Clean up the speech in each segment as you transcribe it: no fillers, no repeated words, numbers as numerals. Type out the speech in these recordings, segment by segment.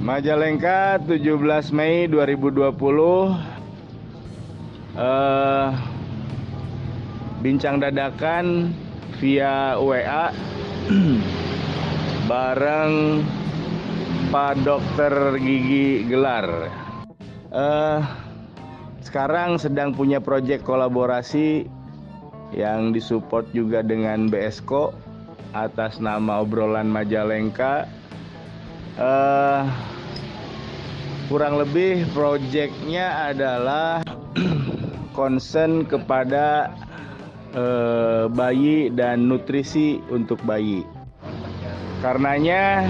Majalengka 17 Mei 2020. Bincang dadakan via WA bareng Pak Dokter Gigi Gelar. Sekarang sedang punya proyek kolaborasi yang disupport juga dengan BSCO atas nama Obrolan Majalengka. Kurang lebih proyeknya adalah concern kepada bayi dan nutrisi untuk bayi. Karenanya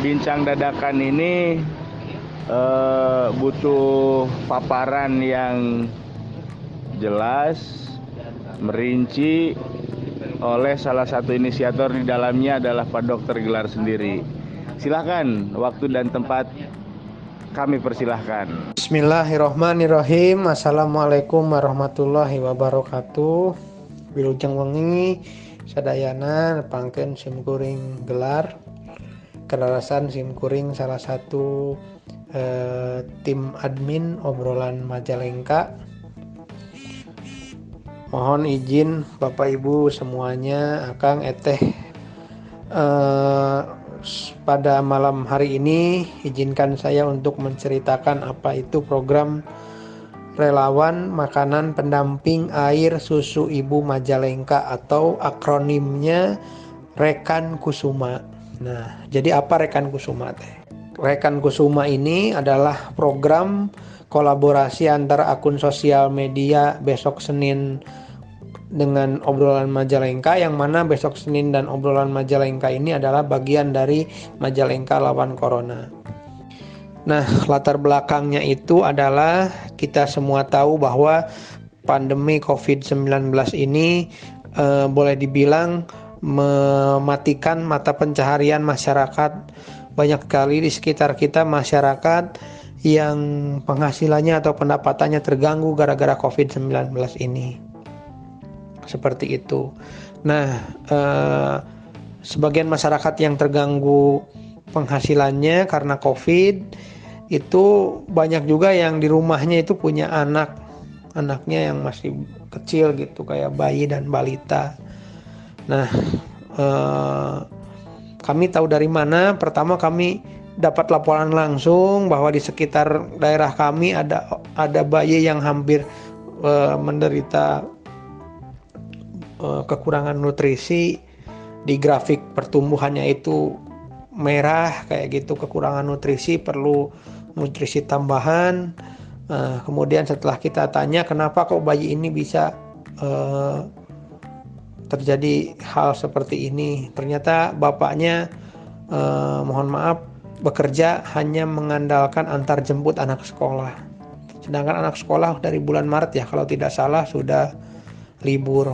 bincang dadakan ini butuh paparan yang jelas, merinci oleh salah satu inisiator di dalamnya adalah Pak Dokter Gelar sendiri. Silakan, waktu dan tempat kami persilahkan. Bismillahirrohmanirrohim. Assalamualaikum warahmatullahi wabarakatuh. Wilujeng wengi sadayana nepangkeun simkuring Gelar kedarasan simkuring salah satu tim admin Obrolan Majalengka. Mohon izin Bapak Ibu semuanya, Akang Eteh, pada malam hari ini izinkan saya untuk menceritakan apa itu program relawan makanan pendamping air susu ibu Majalengka atau akronimnya Rekan Kusuma. Nah, jadi apa Rekan Kusuma teh? Rekan Kusuma ini adalah program kolaborasi antara akun sosial media Besok Senin dengan Obrolan Majalengka, yang mana Besok Senin dan Obrolan Majalengka ini adalah bagian dari Majalengka Lawan Corona. Nah, latar belakangnya itu adalah kita semua tahu bahwa pandemi COVID-19 ini boleh dibilang mematikan mata pencaharian masyarakat. Banyak sekali di sekitar kita masyarakat yang penghasilannya atau pendapatannya terganggu gara-gara COVID-19 ini. Seperti itu. Nah, sebagian masyarakat yang terganggu penghasilannya karena COVID, itu banyak juga yang di rumahnya itu punya anaknya yang masih kecil gitu, kayak bayi dan balita. Nah, kami tahu dari mana? Pertama, kami dapat laporan langsung bahwa di sekitar daerah kami ada bayi yang hampir menderita kekurangan nutrisi. Di grafik pertumbuhannya itu merah kayak gitu, kekurangan nutrisi, perlu nutrisi tambahan. Kemudian setelah kita tanya kenapa kok bayi ini bisa terjadi hal seperti ini, ternyata bapaknya mohon maaf bekerja hanya mengandalkan antar jemput anak sekolah. Sedangkan anak sekolah dari bulan Maret ya kalau tidak salah sudah libur,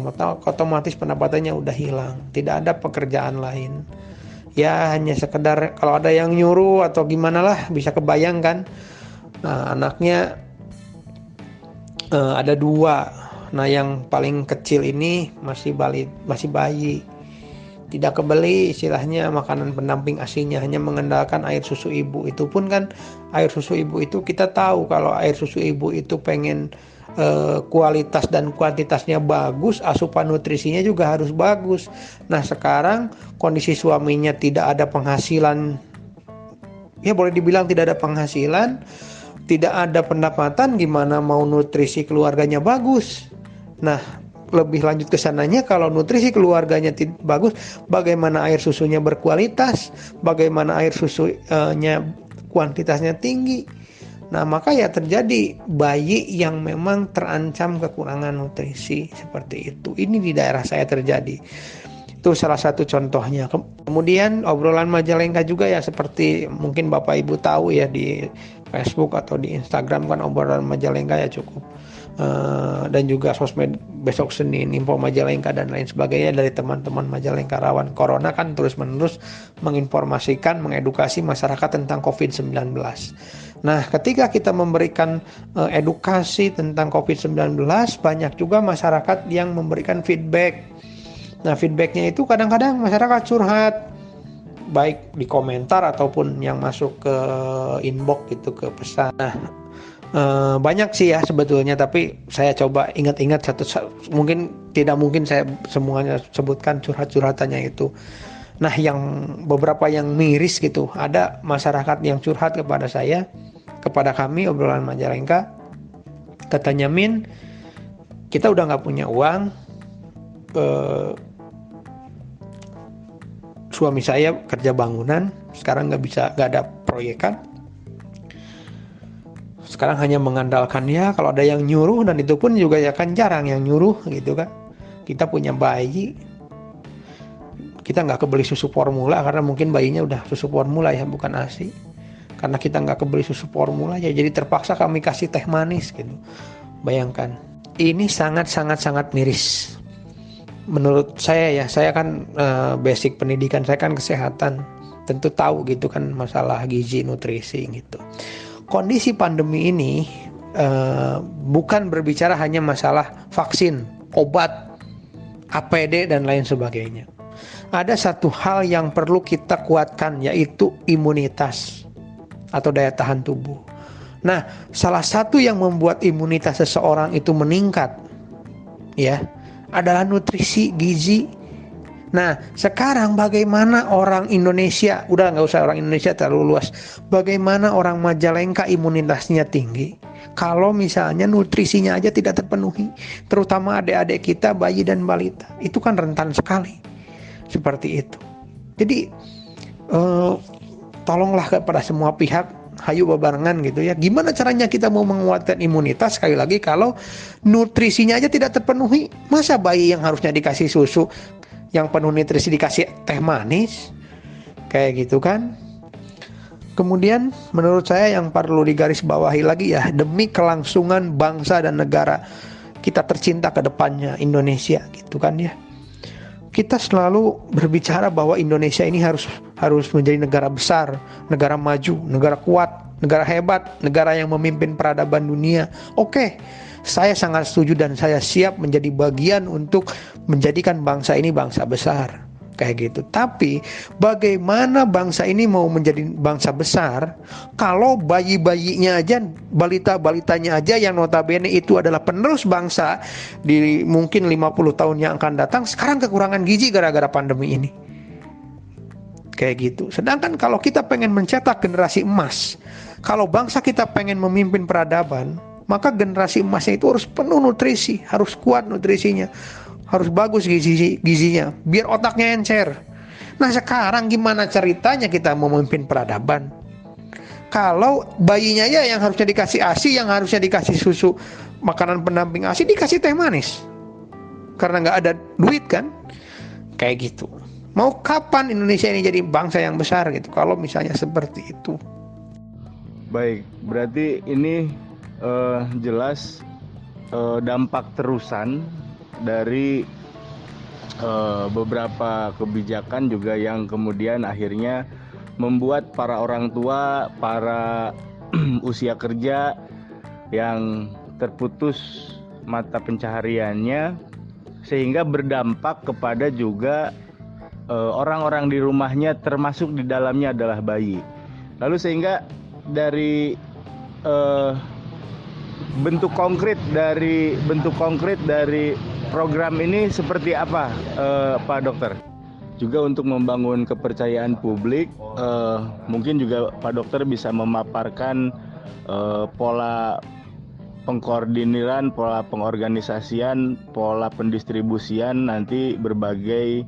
otomatis pendapatannya udah hilang, tidak ada pekerjaan lain. Ya hanya sekedar kalau ada yang nyuruh atau gimana lah, bisa kebayangkan. Nah, anaknya ada 2. Nah, yang paling kecil ini masih bayi, tidak kebeli istilahnya makanan pendamping asinya, hanya mengandalkan air susu ibu. Itu pun kan air susu ibu itu kita tahu kalau air susu ibu itu pengen kualitas dan kuantitasnya bagus, asupan nutrisinya juga harus bagus. Nah, sekarang kondisi suaminya tidak ada penghasilan, ya boleh dibilang tidak ada penghasilan, tidak ada pendapatan, gimana mau nutrisi keluarganya bagus. Nah, lebih lanjut ke sananya, kalau nutrisi keluarganya tidak bagus, bagaimana air susunya berkualitas, bagaimana air susunya kuantitasnya tinggi. Nah, maka ya terjadi bayi yang memang terancam kekurangan nutrisi seperti itu. Ini di daerah saya terjadi. Itu salah satu contohnya. Kemudian Obrolan Majalengka juga ya, seperti mungkin Bapak Ibu tahu ya, di Facebook atau di Instagram kan Obrolan Majalengka ya cukup. Dan juga sosmed Besok Senin, Info Majalengka dan lain sebagainya dari teman-teman Majalengka Rawan Corona kan terus-menerus menginformasikan, mengedukasi masyarakat tentang COVID-19. Nah, ketika kita memberikan edukasi tentang COVID-19, banyak juga masyarakat yang memberikan feedback. Nah, feedbacknya itu kadang-kadang masyarakat curhat. baik di komentar ataupun yang masuk ke inbox gitu, ke pesan. Nah, banyak sih ya sebetulnya, tapi saya coba ingat-ingat mungkin tidak mungkin saya semuanya sebutkan curhat-curhatannya itu. Nah, yang beberapa yang miris gitu, ada masyarakat yang curhat kepada saya, kepada kami obrolan Majalengka, katanya, Min, kita udah nggak punya uang, suami saya kerja bangunan, sekarang nggak ada proyekan. Sekarang hanya mengandalkan ya kalau ada yang nyuruh, dan itu pun juga ya kan jarang yang nyuruh gitu kan. Kita punya bayi, kita nggak kebeli susu formula karena mungkin bayinya udah susu formula ya, bukan ASI. Karena kita nggak kebeli susu formula ya, jadi terpaksa kami kasih teh manis gitu. Bayangkan, ini sangat miris. Menurut saya ya, saya kan basic pendidikan saya kan kesehatan, tentu tahu gitu kan masalah gizi nutrisi gitu. Kondisi pandemi ini bukan berbicara hanya masalah vaksin, obat, APD dan lain sebagainya. Ada satu hal yang perlu kita kuatkan, yaitu imunitas atau daya tahan tubuh. Nah, salah satu yang membuat imunitas seseorang itu meningkat ya adalah nutrisi, gizi. Nah, sekarang bagaimana orang Indonesia, udah nggak usah orang Indonesia terlalu luas, bagaimana orang Majalengka imunitasnya tinggi kalau misalnya nutrisinya aja tidak terpenuhi, terutama adik-adik kita, bayi dan balita, itu kan rentan sekali seperti itu. Jadi tolonglah kepada semua pihak, hayu bebarengan gitu ya, gimana caranya kita mau menguatkan imunitas, sekali lagi kalau nutrisinya aja tidak terpenuhi. Masa bayi yang harusnya dikasih susu yang penuh nutrisi dikasih teh manis kayak gitu kan. Kemudian menurut saya yang perlu digarisbawahi lagi ya, demi kelangsungan bangsa dan negara kita tercinta ke depannya, Indonesia gitu kan ya, kita selalu berbicara bahwa Indonesia ini harus menjadi negara besar, negara maju, negara kuat, negara hebat, negara yang memimpin peradaban dunia. Oke, saya sangat setuju dan saya siap menjadi bagian untuk menjadikan bangsa ini bangsa besar kayak gitu. Tapi bagaimana bangsa ini mau menjadi bangsa besar kalau bayi-bayinya aja, balita-balitanya aja yang notabene itu adalah penerus bangsa di mungkin 50 tahun yang akan datang, sekarang kekurangan gizi gara-gara pandemi ini kayak gitu. Sedangkan kalau kita pengen mencetak generasi emas, kalau bangsa kita pengen memimpin peradaban, maka generasi emasnya itu harus penuh nutrisi, harus kuat nutrisinya, harus bagus gizinya, biar otaknya encer. Nah, sekarang gimana ceritanya kita mau memimpin peradaban kalau bayinya ya yang harusnya dikasih ASI, yang harusnya dikasih susu makanan pendamping ASI, dikasih teh manis karena nggak ada duit kan, kayak gitu. Mau kapan Indonesia ini jadi bangsa yang besar gitu kalau misalnya seperti itu? Baik, berarti ini jelas dampak terusan dari beberapa kebijakan juga yang kemudian akhirnya membuat para orang tua, para usia kerja yang terputus mata pencahariannya, sehingga berdampak kepada juga orang-orang di rumahnya, termasuk di dalamnya adalah bayi. Lalu sehingga dari bentuk konkret dari program ini seperti apa, Pak Dokter? Juga untuk membangun kepercayaan publik, mungkin juga Pak Dokter bisa memaparkan pola pengkoordiniran, pola pengorganisasian, pola pendistribusian nanti berbagai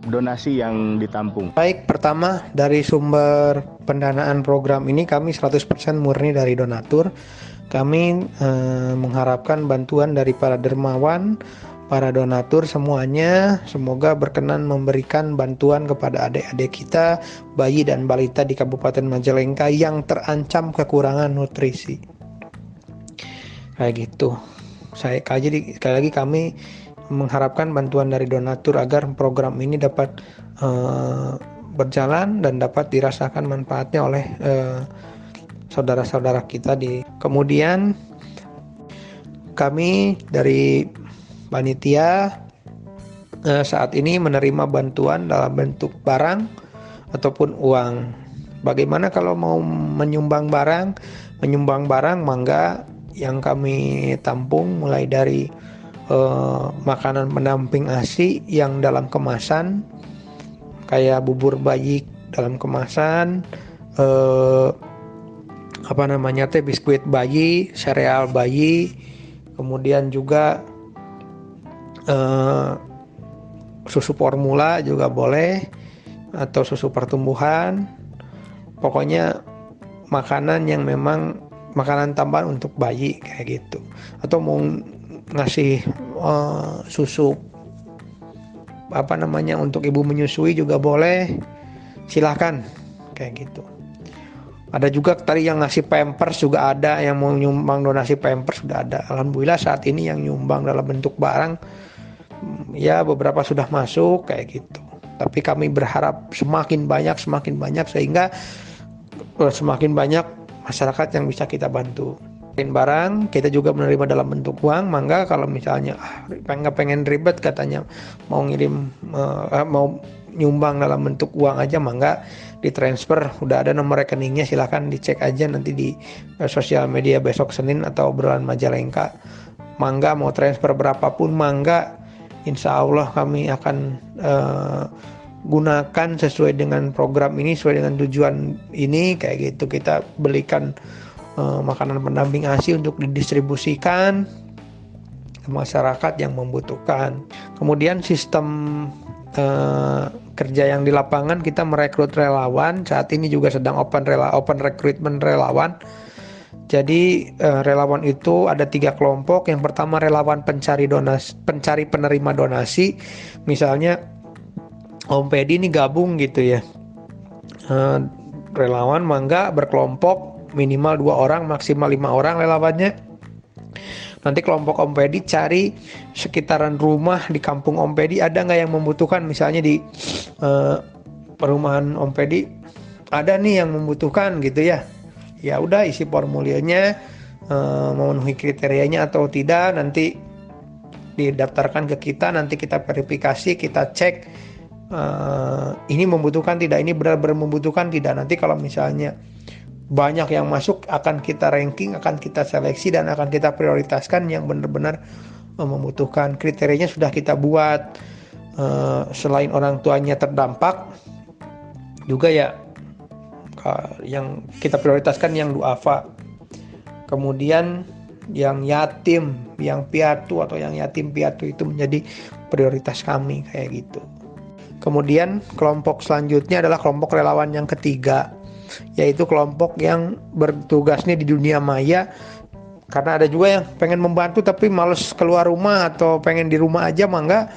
donasi yang ditampung. Baik, pertama dari sumber pendanaan program ini kami 100% murni dari donatur. Kami mengharapkan bantuan dari para dermawan, para donatur semuanya, semoga berkenan memberikan bantuan kepada adik-adik kita, bayi dan balita di Kabupaten Majalengka yang terancam kekurangan nutrisi. Kayak gitu. Sekali lagi kami mengharapkan bantuan dari donatur agar program ini dapat berjalan dan dapat dirasakan manfaatnya oleh saudara-saudara kita Kemudian kami dari panitia saat ini menerima bantuan dalam bentuk barang ataupun uang. Bagaimana kalau mau menyumbang barang? Menyumbang barang, mangga, yang kami tampung mulai dari makanan pendamping ASI yang dalam kemasan, kayak bubur bayi dalam kemasan, biskuit bayi, sereal bayi, kemudian juga susu formula juga boleh, atau susu pertumbuhan. Pokoknya makanan yang memang makanan tambahan untuk bayi kayak gitu. Atau mau ngasih susu untuk ibu menyusui juga boleh, silahkan kayak gitu. Ada juga tadi yang ngasih pampers juga ada, yang mau nyumbang donasi pampers sudah ada. Alhamdulillah saat ini yang nyumbang dalam bentuk barang ya beberapa sudah masuk kayak gitu. Tapi kami berharap semakin banyak sehingga semakin banyak masyarakat yang bisa kita bantu. Barang kita juga menerima dalam bentuk uang, mangga kalau misalnya pengen ribet katanya mau mau nyumbang dalam bentuk uang aja, mangga ditransfer, udah ada nomor rekeningnya, silahkan dicek aja nanti di sosial media besok Senin atau obrolan Majalengka. Mangga mau transfer berapapun mangga, insya Allah kami akan gunakan sesuai dengan program ini, sesuai dengan tujuan ini kayak gitu. Kita belikan makanan pendamping ASI untuk didistribusikan ke masyarakat yang membutuhkan. Kemudian sistem kerja yang di lapangan, kita merekrut relawan. Saat ini juga sedang open recruitment relawan. Jadi relawan itu ada 3 kelompok. Yang pertama relawan pencari penerima donasi. Misalnya Om Pedi ini gabung gitu ya. Relawan mangga berkelompok, minimal 2 orang, maksimal 5 orang relawannya. Nanti kelompok Om Pedi cari sekitaran rumah di kampung Om Pedi ada nggak yang membutuhkan, misalnya di perumahan Om Pedi ada nih yang membutuhkan gitu ya. Ya udah isi formulirnya, memenuhi kriterianya atau tidak, nanti didaftarkan ke kita, nanti kita verifikasi, kita cek ini membutuhkan tidak, ini benar-benar membutuhkan tidak. Nanti kalau misalnya banyak yang masuk, akan kita ranking, akan kita seleksi, dan akan kita prioritaskan yang benar-benar membutuhkan. Kriterianya sudah kita buat. Selain orang tuanya terdampak, juga ya yang kita prioritaskan yang duafa. Kemudian yang yatim, yang piatu atau yang yatim piatu itu menjadi prioritas kami kayak gitu. Kemudian kelompok selanjutnya adalah kelompok relawan yang ketiga, yaitu kelompok yang bertugasnya di dunia maya. Karena ada juga yang pengen membantu tapi males keluar rumah atau pengen di rumah aja, mangga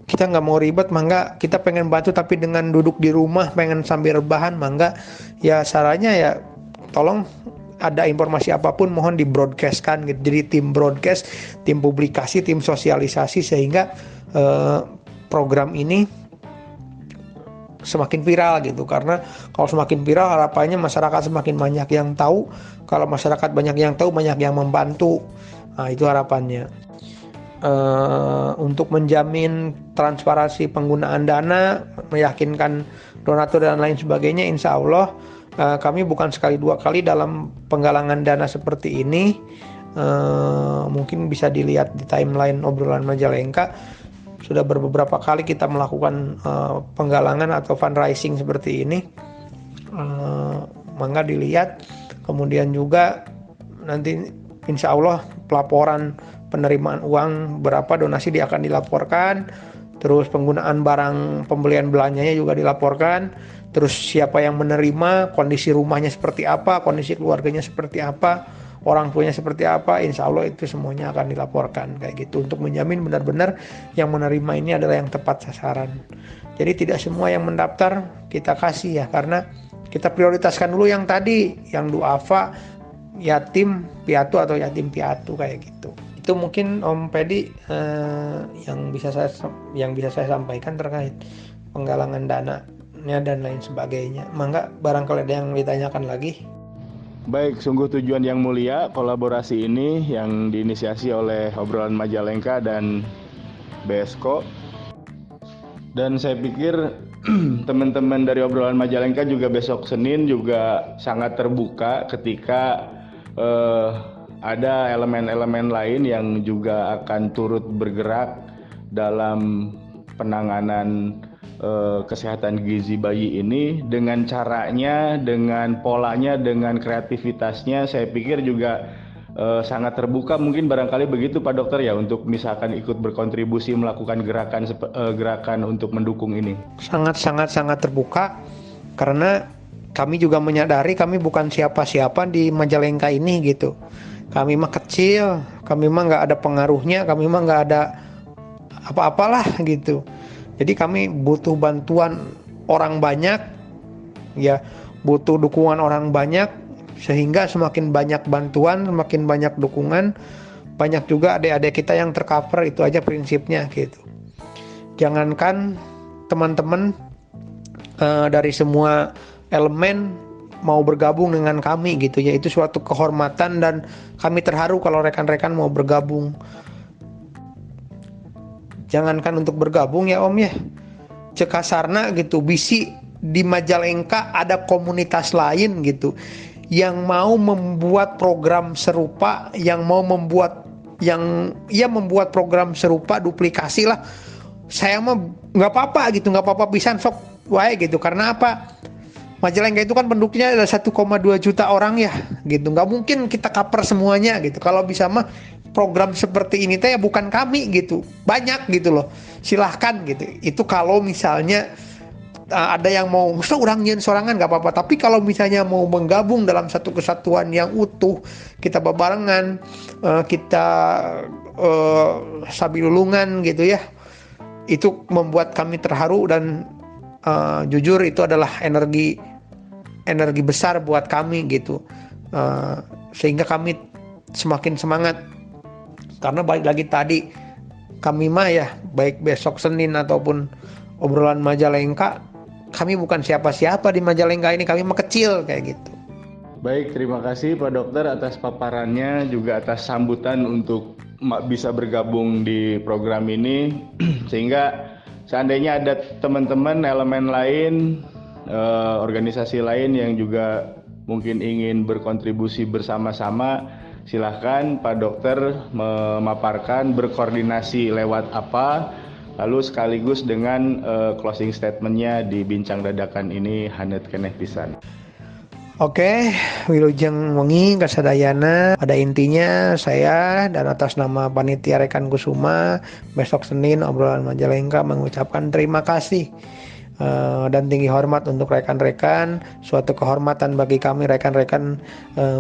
kita nggak mau ribet, mangga kita pengen bantu tapi dengan duduk di rumah pengen sambil rebahan, mangga ya sarannya ya tolong ada informasi apapun mohon di broadcastkan gitu. Jadi tim broadcast, tim publikasi, tim sosialisasi sehingga program ini semakin viral gitu. Karena kalau semakin viral harapannya masyarakat semakin banyak yang tahu. Kalau masyarakat banyak yang tahu, banyak yang membantu. Nah, itu harapannya. Untuk menjamin transparansi penggunaan dana, meyakinkan donatur dan lain sebagainya, insya Allah kami bukan sekali 2 kali dalam penggalangan dana seperti ini. Mungkin bisa dilihat di timeline obrolan Majalengka. Sudah beberapa kali kita melakukan penggalangan atau fundraising seperti ini. Mangga dilihat. Kemudian juga nanti insya Allah pelaporan penerimaan uang berapa donasi dia akan dilaporkan. Terus penggunaan barang pembelian belanjanya juga dilaporkan. Terus siapa yang menerima, kondisi rumahnya seperti apa, kondisi keluarganya seperti apa, orang tuanya seperti apa, insya Allah itu semuanya akan dilaporkan kayak gitu, untuk menjamin benar-benar yang menerima ini adalah yang tepat sasaran. Jadi tidak semua yang mendaftar kita kasih ya, karena kita prioritaskan dulu yang tadi, yang duafa, yatim piatu atau yatim piatu kayak gitu. Itu mungkin Om Pedi yang bisa saya sampaikan terkait penggalangan dananya dan lain sebagainya. Mangga barangkali ada yang ditanyakan lagi. Baik, sungguh tujuan yang mulia kolaborasi ini yang diinisiasi oleh obrolan Majalengka dan BSKO. Dan saya pikir teman-teman dari obrolan Majalengka juga besok Senin juga sangat terbuka ketika ada elemen-elemen lain yang juga akan turut bergerak dalam penanganan kesehatan gizi bayi ini dengan caranya, dengan polanya, dengan kreativitasnya. Saya pikir juga sangat terbuka, mungkin barangkali begitu Pak Dokter ya, untuk misalkan ikut berkontribusi melakukan gerakan untuk mendukung ini. Sangat terbuka, karena kami juga menyadari kami bukan siapa-siapa di Majalengka ini gitu. Kami mah kecil, kami mah nggak ada pengaruhnya, kami mah nggak ada apa-apalah gitu. Jadi kami butuh bantuan orang banyak, ya, butuh dukungan orang banyak, sehingga semakin banyak bantuan, semakin banyak dukungan, banyak juga adik-adik kita yang tercover. Itu aja prinsipnya gitu. Jangankan teman-teman dari semua elemen mau bergabung dengan kami gitu ya, itu suatu kehormatan dan kami terharu kalau rekan-rekan mau bergabung. Jangankan untuk bergabung ya Om ya, cekasarna gitu, bisi di Majalengka ada komunitas lain gitu yang mau membuat program serupa, yang mau membuat membuat program serupa, duplikasi lah. Saya mah nggak apa-apa gitu, nggak apa-apa pisan, sok wae gitu. Karena apa? Majalengka itu kan penduduknya ada 1,2 juta orang ya gitu. Nggak mungkin kita cover semuanya gitu. Kalau bisa mah program seperti ini teh ya bukan kami gitu. Banyak gitu loh. Silahkan gitu. Itu kalau misalnya ada yang mau orang nyen sorangan nggak apa-apa, tapi kalau misalnya mau menggabung dalam satu kesatuan yang utuh, kita bebarengan, kita sabilulungan gitu ya, itu membuat kami terharu dan jujur itu adalah energi besar buat kami gitu, sehingga kami semakin semangat. Karena balik lagi tadi, kami mah ya baik besok Senin ataupun obrolan Majalengka, kami bukan siapa-siapa di Majalengka ini, kami mah kecil kayak gitu. Baik, terima kasih Pak Dokter atas paparannya, juga atas sambutan untuk bisa bergabung di program ini. Sehingga seandainya ada teman-teman elemen lain, organisasi lain yang juga mungkin ingin berkontribusi bersama-sama, silahkan Pak Dokter memaparkan berkoordinasi lewat apa, lalu sekaligus dengan closing statementnya di bincang dadakan ini hanet keneh pisan. Oke, wilujeng wengi kasadayana. Pada intinya saya dan atas nama panitia Rekan Kusuma besok Senin obrolan Majalengka mengucapkan terima kasih dan tinggi hormat untuk rekan-rekan. Suatu kehormatan bagi kami rekan-rekan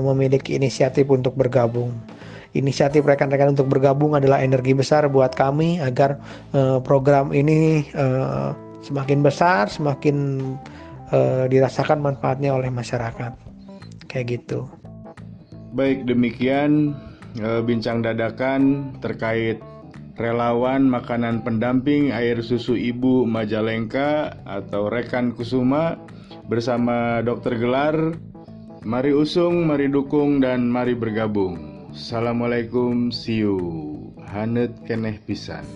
memiliki inisiatif untuk bergabung. Inisiatif rekan-rekan untuk bergabung adalah energi besar buat kami agar program ini semakin besar, semakin dirasakan manfaatnya oleh masyarakat. Kayak gitu. Baik, demikian bincang dadakan terkait relawan makanan pendamping air susu ibu Majalengka atau Rekan Kusuma bersama Dr. Gelar. Mari usung, mari dukung, dan mari bergabung. Assalamualaikum, see you. Hanet keneh pisan.